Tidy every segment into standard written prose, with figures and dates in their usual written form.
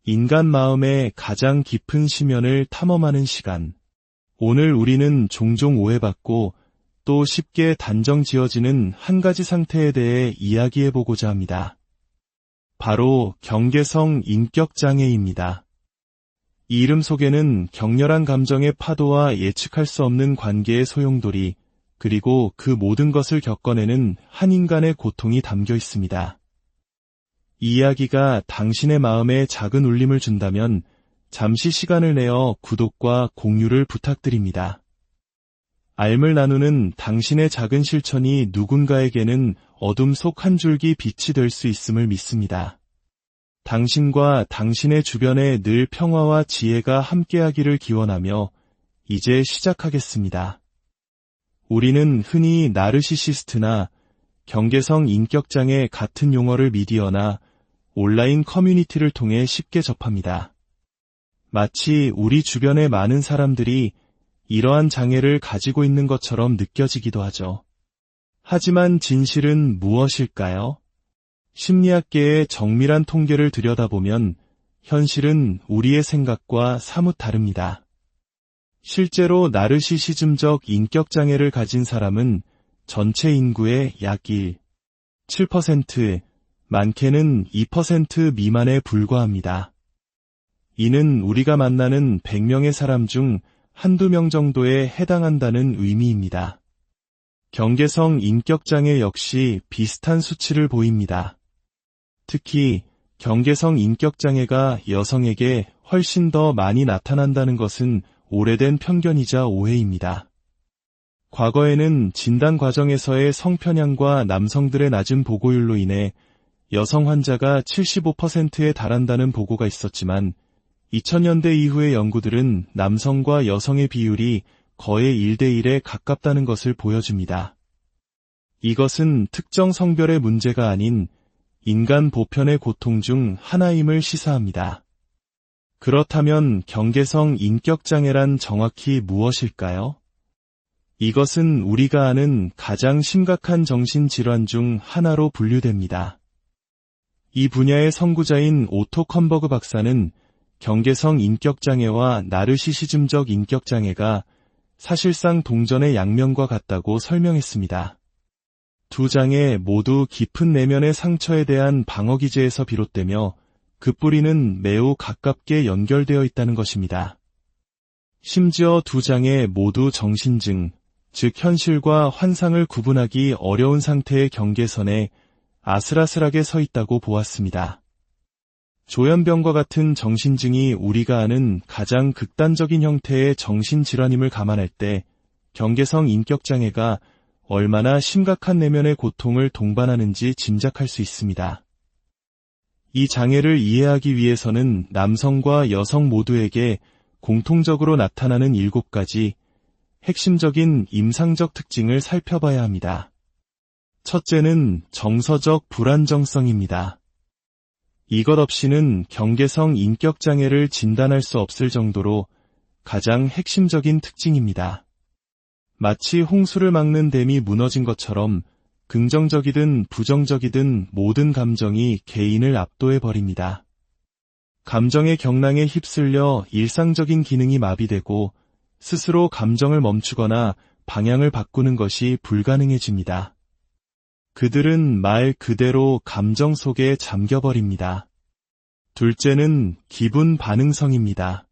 인간 마음의 가장 깊은 심연을 탐험하는 시간. 오늘 우리는 종종 오해받고 또 쉽게 단정 지어지는 한 가지 상태에 대해 이야기해보고자 합니다. 바로 경계성 인격장애입니다. 이 이름 속에는 격렬한 감정의 파도와 예측할 수 없는 관계의 소용돌이, 그리고 그 모든 것을 겪어내는 한 인간의 고통이 담겨 있습니다. 이 이야기가 당신의 마음에 작은 울림을 준다면 잠시 시간을 내어 구독과 공유를 부탁드립니다. 알을 나누는 당신의 작은 실천이 누군가에게는 어둠 속 한 줄기 빛이 될 수 있음을 믿습니다. 당신과 당신의 주변에 늘 평화와 지혜가 함께하기를 기원하며 이제 시작하겠습니다. 우리는 흔히 나르시시스트나 경계성 인격장애 같은 용어를 미디어나 온라인 커뮤니티를 통해 쉽게 접합니다. 마치 우리 주변의 많은 사람들이 이러한 장애를 가지고 있는 것처럼 느껴지기도 하죠. 하지만 진실은 무엇일까요? 심리학계의 정밀한 통계를 들여다보면 현실은 우리의 생각과 사뭇 다릅니다. 실제로 나르시시즘적 인격장애를 가진 사람은 전체 인구의 약 1.7%, 많게는 2% 미만에 불과합니다. 이는 우리가 만나는 100명의 사람 중 한두 명 정도에 해당한다는 의미입니다. 경계성 인격장애 역시 비슷한 수치를 보입니다. 특히 경계성 인격장애가 여성에게 훨씬 더 많이 나타난다는 것은 오래된 편견이자 오해입니다. 과거에는 진단 과정에서의 성편향과 남성들의 낮은 보고율로 인해 여성 환자가 75%에 달한다는 보고가 있었지만 2000년대 이후의 연구들은 남성과 여성의 비율이 거의 1대1에 가깝다는 것을 보여줍니다. 이것은 특정 성별의 문제가 아닌 인간 보편의 고통 중 하나임을 시사합니다. 그렇다면 경계성 인격장애란 정확히 무엇일까요? 이것은 우리가 아는 가장 심각한 정신질환 중 하나로 분류됩니다. 이 분야의 선구자인 오토 컴버그 박사는 경계성 인격장애와 나르시시즘적 인격장애가 사실상 동전의 양면과 같다고 설명했습니다. 두 장애 모두 깊은 내면의 상처에 대한 방어기제에서 비롯되며 그 뿌리는 매우 가깝게 연결되어 있다는 것입니다. 심지어 두 장애 모두 정신증, 즉 현실과 환상을 구분하기 어려운 상태의 경계선에 아슬아슬하게 서 있다고 보았습니다. 조현병과 같은 정신증이 우리가 아는 가장 극단적인 형태의 정신질환임을 감안할 때 경계성 인격장애가 얼마나 심각한 내면의 고통을 동반하는지 짐작할 수 있습니다. 이 장애를 이해하기 위해서는 남성과 여성 모두에게 공통적으로 나타나는 7가지 핵심적인 임상적 특징을 살펴봐야 합니다. 첫째는 정서적 불안정성입니다. 이것 없이는 경계성 인격장애를 진단할 수 없을 정도로 가장 핵심적인 특징입니다. 마치 홍수를 막는 댐이 무너진 것처럼 긍정적이든 부정적이든 모든 감정이 개인을 압도해버립니다. 감정의 경랑에 휩쓸려 일상적인 기능이 마비되고 스스로 감정을 멈추거나 방향을 바꾸는 것이 불가능해집니다. 그들은 말 그대로 감정 속에 잠겨버립니다. 둘째는 기분 반응성입니다.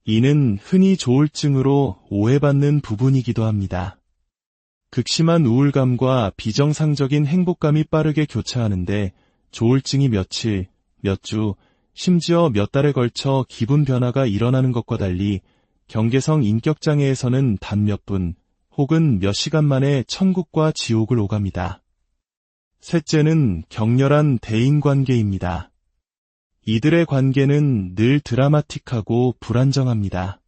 이는 흔히 조울증으로 오해받는 부분이기도 합니다. 극심한 우울감과 비정상적인 행복감이 빠르게 교차하는데 조울증이 며칠, 몇 주, 심지어 몇 달에 걸쳐 기분 변화가 일어나는 것과 달리 경계성 인격장애에서는 단 몇 분 혹은 몇 시간 만에 천국과 지옥을 오갑니다. 셋째는 격렬한 대인관계입니다. 이들의 관계는 늘 드라마틱하고 불안정합니다.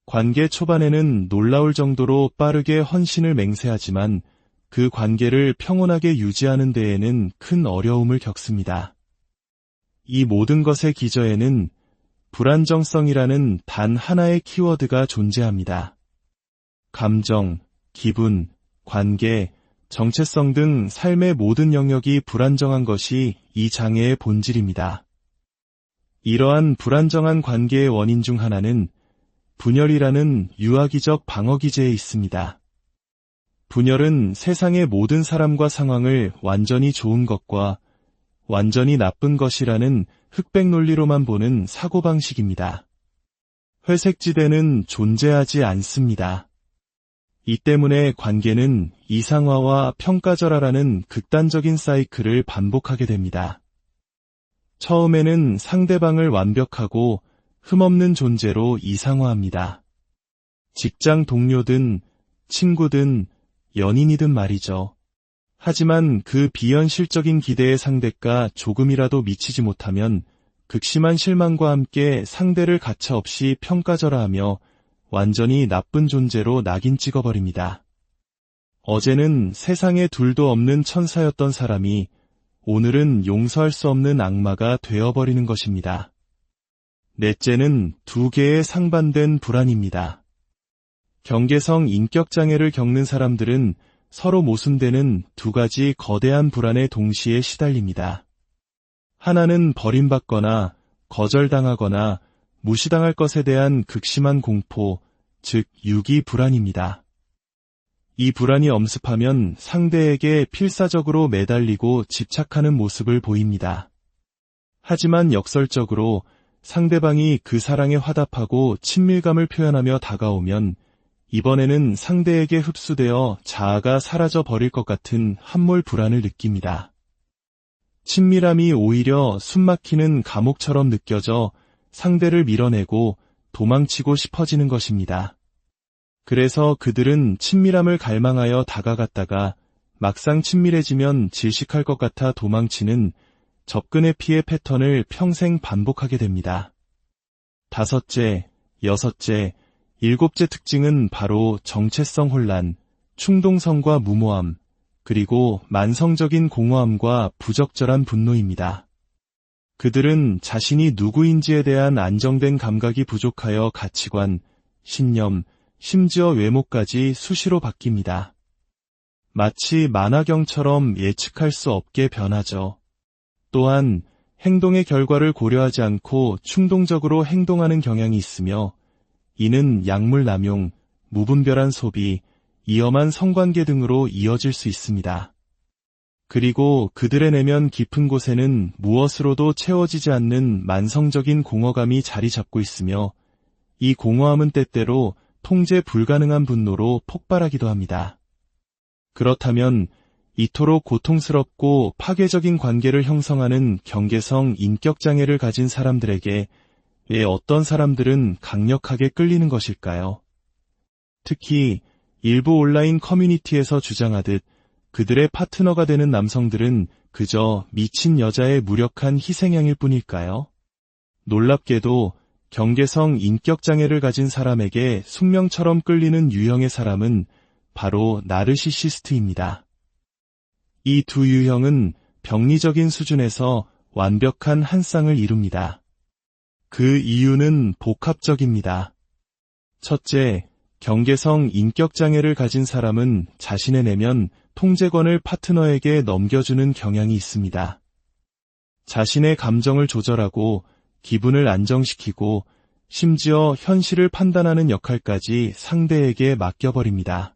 관계 초반에는 놀라울 정도로 빠르게 헌신을 맹세하지만 그 관계를 평온하게 유지하는 데에는 큰 어려움을 겪습니다. 이 모든 것의 기저에는 불안정성이라는 단 하나의 키워드가 존재합니다. 감정, 기분, 관계, 정체성 등 삶의 모든 영역이 불안정한 것이 이 장애의 본질입니다. 이러한 불안정한 관계의 원인 중 하나는 분열이라는 유아기적 방어 기제에 있습니다. 분열은 세상의 모든 사람과 상황을 완전히 좋은 것과 완전히 나쁜 것이라는 흑백 논리로만 보는 사고방식입니다. 회색지대는 존재하지 않습니다. 이 때문에 관계는 이상화와 평가절하라는 극단적인 사이클을 반복하게 됩니다. 처음에는 상대방을 완벽하고 흠없는 존재로 이상화합니다. 직장 동료든 친구든 연인이든 말이죠. 하지만 그 비현실적인 기대의 상대가 조금이라도 미치지 못하면 극심한 실망과 함께 상대를 가차없이 평가절하하며 완전히 나쁜 존재로 낙인 찍어버립니다. 어제는 세상에 둘도 없는 천사였던 사람이 오늘은 용서할 수 없는 악마가 되어버리는 것입니다. 넷째는 두 개의 상반된 불안입니다. 경계성 인격장애를 겪는 사람들은 서로 모순되는 두 가지 거대한 불안에 동시에 시달립니다. 하나는 버림받거나 거절당하거나 무시당할 것에 대한 극심한 공포, 즉 유기 불안입니다. 이 불안이 엄습하면 상대에게 필사적으로 매달리고 집착하는 모습을 보입니다. 하지만 역설적으로 상대방이 그 사랑에 화답하고 친밀감을 표현하며 다가오면 이번에는 상대에게 흡수되어 자아가 사라져 버릴 것 같은 함몰 불안을 느낍니다. 친밀함이 오히려 숨막히는 감옥처럼 느껴져 상대를 밀어내고 도망치고 싶어지는 것입니다. 그래서 그들은 친밀함을 갈망하여 다가갔다가 막상 친밀해지면 질식할 것 같아 도망치는 접근의 피해 패턴을 평생 반복하게 됩니다. 다섯째, 여섯째, 일곱째 특징은 바로 정체성 혼란, 충동성과 무모함, 그리고 만성적인 공허함과 부적절한 분노입니다. 그들은 자신이 누구인지에 대한 안정된 감각이 부족하여 가치관, 신념, 심지어 외모까지 수시로 바뀝니다. 마치 만화경처럼 예측할 수 없게 변하죠. 또한 행동의 결과를 고려하지 않고 충동적으로 행동하는 경향이 있으며 이는 약물 남용, 무분별한 소비, 위험한 성관계 등으로 이어질 수 있습니다. 그리고 그들의 내면 깊은 곳에는 무엇으로도 채워지지 않는 만성적인 공허감이 자리 잡고 있으며 이 공허함은 때때로 통제 불가능한 분노로 폭발하기도 합니다. 그렇다면 이토록 고통스럽고 파괴적인 관계를 형성하는 경계성 인격장애를 가진 사람들에게 왜 어떤 사람들은 강력하게 끌리는 것일까요? 특히 일부 온라인 커뮤니티에서 주장하듯 그들의 파트너가 되는 남성들은 그저 미친 여자의 무력한 희생양일 뿐일까요? 놀랍게도 경계성 인격장애를 가진 사람에게 숙명처럼 끌리는 유형의 사람은 바로 나르시시스트입니다. 이 두 유형은 병리적인 수준에서 완벽한 한 쌍을 이룹니다. 그 이유는 복합적입니다. 첫째, 경계성 인격장애를 가진 사람은 자신의 내면 통제권을 파트너에게 넘겨주는 경향이 있습니다. 자신의 감정을 조절하고 기분을 안정시키고 심지어 현실을 판단하는 역할까지 상대에게 맡겨버립니다.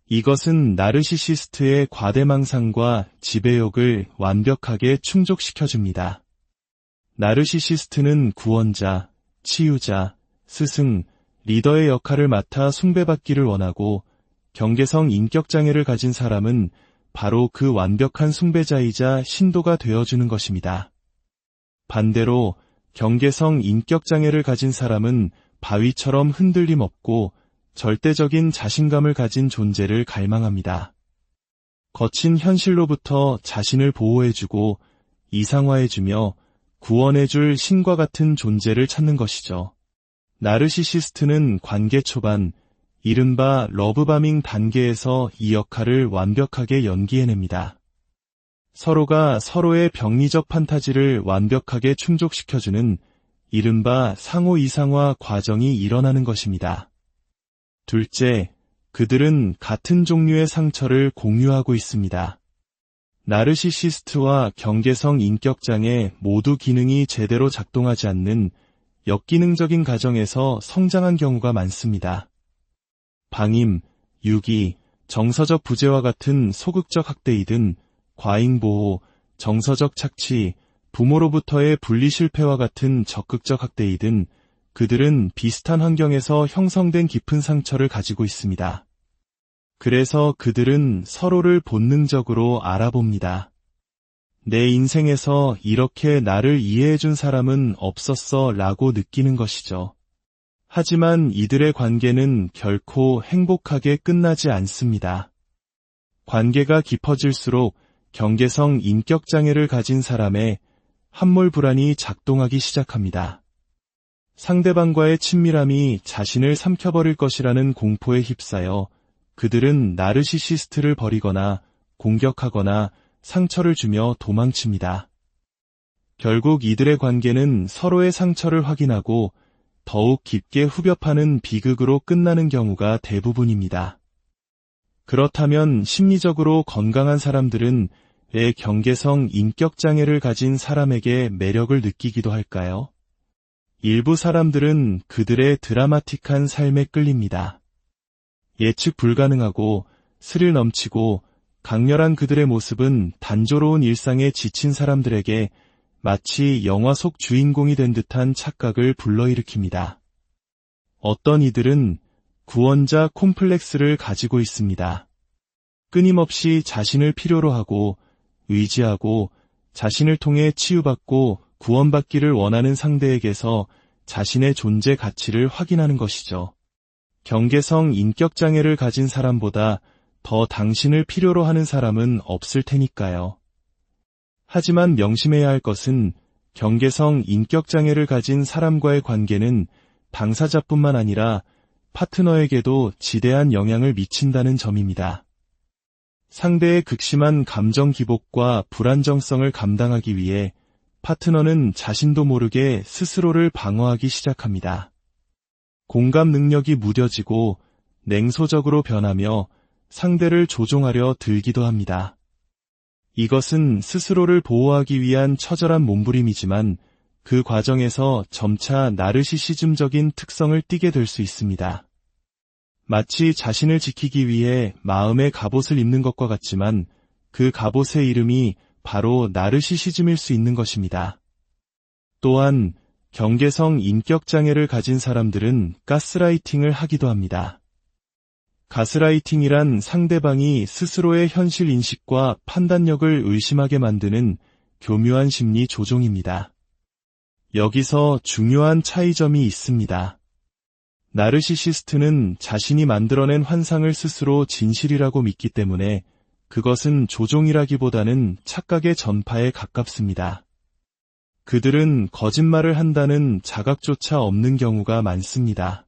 이것은 나르시시스트의 과대망상과 지배욕을 완벽하게 충족시켜줍니다. 나르시시스트는 구원자, 치유자, 스승, 리더의 역할을 맡아 숭배받기를 원하고 경계성 인격장애를 가진 사람은 바로 그 완벽한 숭배자이자 신도가 되어주는 것입니다. 반대로 경계성 인격장애를 가진 사람은 바위처럼 흔들림 없고 절대적인 자신감을 가진 존재를 갈망합니다. 거친 현실로부터 자신을 보호해주고 이상화해주며 구원해줄 신과 같은 존재를 찾는 것이죠. 나르시시스트는 관계 초반, 이른바 러브바밍 단계에서 이 역할을 완벽하게 연기해냅니다. 서로가 서로의 병리적 판타지를 완벽하게 충족시켜주는 이른바 상호 이상화 과정이 일어나는 것입니다. 둘째, 그들은 같은 종류의 상처를 공유하고 있습니다. 나르시시스트와 경계성 인격장애 모두 기능이 제대로 작동하지 않는 역기능적인 가정에서 성장한 경우가 많습니다. 방임, 유기, 정서적 부재와 같은 소극적 학대이든 과잉보호, 정서적 착취, 부모로부터의 분리 실패와 같은 적극적 학대이든 그들은 비슷한 환경에서 형성된 깊은 상처를 가지고 있습니다. 그래서 그들은 서로를 본능적으로 알아봅니다. 내 인생에서 이렇게 나를 이해해준 사람은 없었어 라고 느끼는 것이죠. 하지만 이들의 관계는 결코 행복하게 끝나지 않습니다. 관계가 깊어질수록 경계성 인격장애를 가진 사람의 함몰 불안이 작동하기 시작합니다. 상대방과의 친밀함이 자신을 삼켜버릴 것이라는 공포에 휩싸여 그들은 나르시시스트를 버리거나 공격하거나 상처를 주며 도망칩니다. 결국 이들의 관계는 서로의 상처를 확인하고 더욱 깊게 후벼 파는 비극으로 끝나는 경우가 대부분입니다. 그렇다면 심리적으로 건강한 사람들은 왜 경계성 인격장애를 가진 사람에게 매력을 느끼기도 할까요? 일부 사람들은 그들의 드라마틱한 삶에 끌립니다. 예측 불가능하고 스릴 넘치고 강렬한 그들의 모습은 단조로운 일상에 지친 사람들에게 마치 영화 속 주인공이 된 듯한 착각을 불러일으킵니다. 어떤 이들은 구원자 콤플렉스를 가지고 있습니다. 끊임없이 자신을 필요로 하고 의지하고 자신을 통해 치유받고 구원받기를 원하는 상대에게서 자신의 존재 가치를 확인하는 것이죠. 경계성 인격장애를 가진 사람보다 더 당신을 필요로 하는 사람은 없을 테니까요. 하지만 명심해야 할 것은 경계성 인격장애를 가진 사람과의 관계는 당사자뿐만 아니라 파트너에게도 지대한 영향을 미친다는 점입니다. 상대의 극심한 감정 기복과 불안정성을 감당하기 위해 파트너는 자신도 모르게 스스로를 방어하기 시작합니다. 공감 능력이 무뎌지고 냉소적으로 변하며 상대를 조종하려 들기도 합니다. 이것은 스스로를 보호하기 위한 처절한 몸부림이지만 그 과정에서 점차 나르시시즘적인 특성을 띠게 될 수 있습니다. 마치 자신을 지키기 위해 마음의 갑옷을 입는 것과 같지만 그 갑옷의 이름이 바로 나르시시즘일 수 있는 것입니다. 또한 경계성 인격장애를 가진 사람들은 가스라이팅을 하기도 합니다. 가스라이팅이란 상대방이 스스로의 현실 인식과 판단력을 의심하게 만드는 교묘한 심리 조종입니다. 여기서 중요한 차이점이 있습니다. 나르시시스트는 자신이 만들어낸 환상을 스스로 진실이라고 믿기 때문에 그것은 조종이라기보다는 착각의 전파에 가깝습니다. 그들은 거짓말을 한다는 자각조차 없는 경우가 많습니다.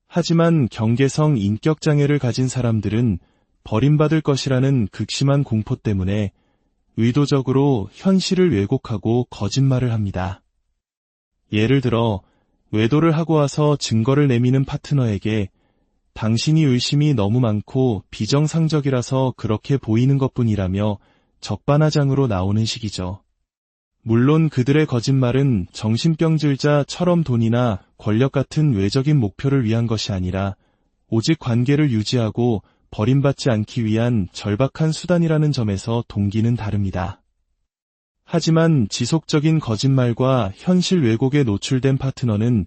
하지만 경계성 인격장애를 가진 사람들은 버림받을 것이라는 극심한 공포 때문에 의도적으로 현실을 왜곡하고 거짓말을 합니다. 예를 들어 외도를 하고 와서 증거를 내미는 파트너에게 당신이 의심이 너무 많고 비정상적이라서 그렇게 보이는 것뿐이라며 적반하장으로 나오는 식이죠. 물론 그들의 거짓말은 정신병질자처럼 돈이나 권력 같은 외적인 목표를 위한 것이 아니라 오직 관계를 유지하고 버림받지 않기 위한 절박한 수단이라는 점에서 동기는 다릅니다. 하지만 지속적인 거짓말과 현실 왜곡에 노출된 파트너는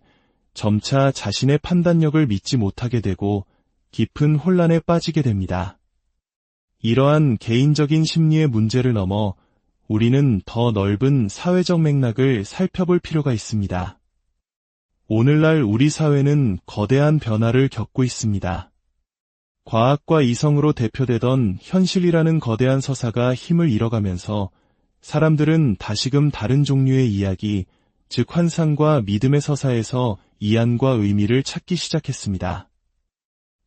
점차 자신의 판단력을 믿지 못하게 되고 깊은 혼란에 빠지게 됩니다. 이러한 개인적인 심리의 문제를 넘어 우리는 더 넓은 사회적 맥락을 살펴볼 필요가 있습니다. 오늘날 우리 사회는 거대한 변화를 겪고 있습니다. 과학과 이성으로 대표되던 현실이라는 거대한 서사가 힘을 잃어가면서 사람들은 다시금 다른 종류의 이야기, 즉 환상과 믿음의 서사에서 이안과 의미를 찾기 시작했습니다.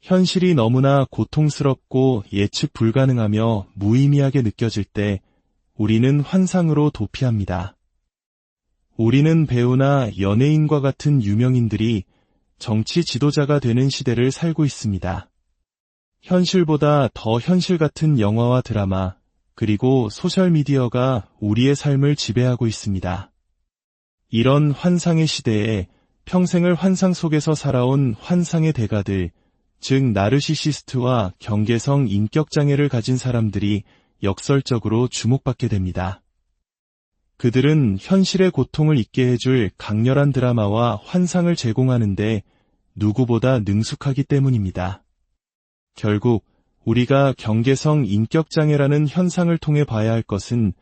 현실이 너무나 고통스럽고 예측 불가능하며 무의미하게 느껴질 때 우리는 환상으로 도피합니다. 우리는 배우나 연예인과 같은 유명인들이 정치 지도자가 되는 시대를 살고 있습니다. 현실보다 더 현실 같은 영화와 드라마, 그리고 소셜미디어가 우리의 삶을 지배하고 있습니다. 이런 환상의 시대에 평생을 환상 속에서 살아온 환상의 대가들, 즉 나르시시스트와 경계성 인격장애를 가진 사람들이 역설적으로 주목받게 됩니다. 그들은 현실의 고통을 잊게 해줄 강렬한 드라마와 환상을 제공하는데 누구보다 능숙하기 때문입니다. 결국 우리가 경계성 인격장애라는 현상을 통해 봐야 할 것은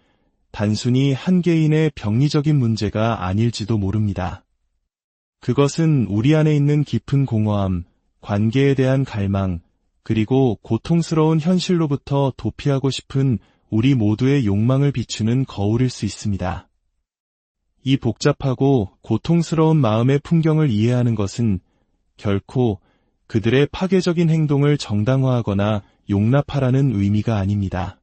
단순히 한 개인의 병리적인 문제가 아닐지도 모릅니다. 그것은 우리 안에 있는 깊은 공허함, 관계에 대한 갈망, 그리고 고통스러운 현실로부터 도피하고 싶은 우리 모두의 욕망을 비추는 거울일 수 있습니다. 이 복잡하고 고통스러운 마음의 풍경을 이해하는 것은 결코 그들의 파괴적인 행동을 정당화하거나 용납하라는 의미가 아닙니다.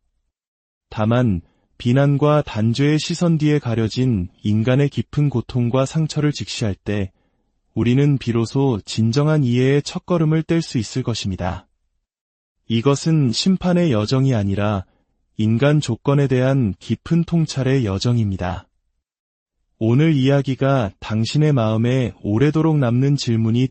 다만 비난과 단죄의 시선 뒤에 가려진 인간의 깊은 고통과 상처를 직시할 때 우리는 비로소 진정한 이해의 첫걸음을 뗄 수 있을 것입니다. 이것은 심판의 여정이 아니라 인간 조건에 대한 깊은 통찰의 여정입니다. 오늘 이야기가 당신의 마음에 오래도록 남는 질문이